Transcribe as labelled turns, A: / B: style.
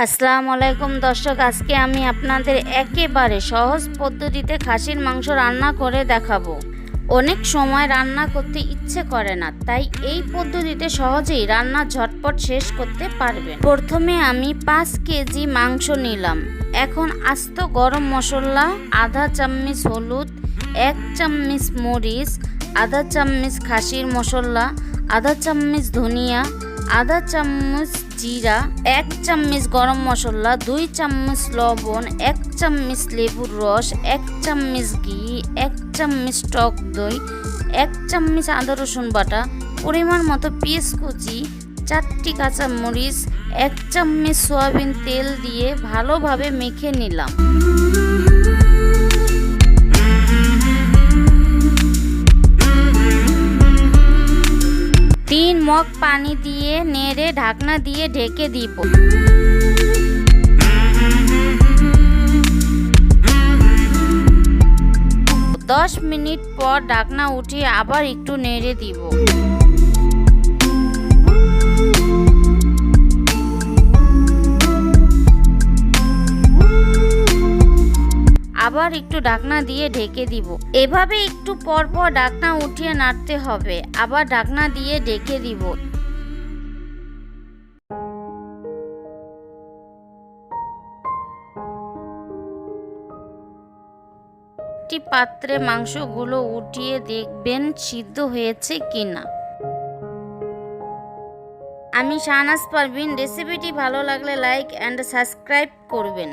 A: আসসালামু আলাইকুম দর্শক, আজকে আমি আপনাদের একেবারে সহজ পদ্ধতিতে খাসির মাংস রান্না করে দেখাবো। অনেক সময় রান্না করতে ইচ্ছে করে না, তাই এই পদ্ধতিতে সহজেই রান্না ঝটপট শেষ করতে পারবেন। প্রথমে আমি 5 কেজি মাংস নিলাম। এখন আস্ত গরম মশলা, আধা চামচ হলুদ, 1 চামচ মরিচ, আধা চামচ খাসির মশলা, আধা চামচ ধনিয়া, আধা চামচ জিরা, 1 চামচ গরম মশলা, 2 চামচ লবণ, 1 চামচ লেবুর রস, 1 চামচ ঘি, 1 চামচ টক দই, 1 চামচ আদা রসুন বাটা, পরিমাণ মতো পেঁয়াজ কুচি, 4টি কাঁচা মরিচ, 1 চামচ সয়াবিন তেল দিয়ে ভালোভাবে মেখে নিলাম। মগ পানি দিয়ে নেড়ে ঢাকনা দিয়ে ঢেকে দিব। 10 মিনিট পর ঢাকনা উঠিয়ে আবার একটু নেড়ে দিব। আবার একটু ঢাকনা দিয়ে ঢেকে দিব। এভাবে একটু পর পর ঢাকনা উঠিয়ে নাড়তে হবে। আবার ঢাকনা দিয়ে ঢেকে দিব। একটি পাত্রে মাংসগুলো উঠিয়ে দেখবেন সিদ্ধ হয়েছে কিনা। আমি শাহনাজ পারভিন। রেসিপিটি ভালো লাগলে লাইক এন্ড সাবস্ক্রাইব করবেন।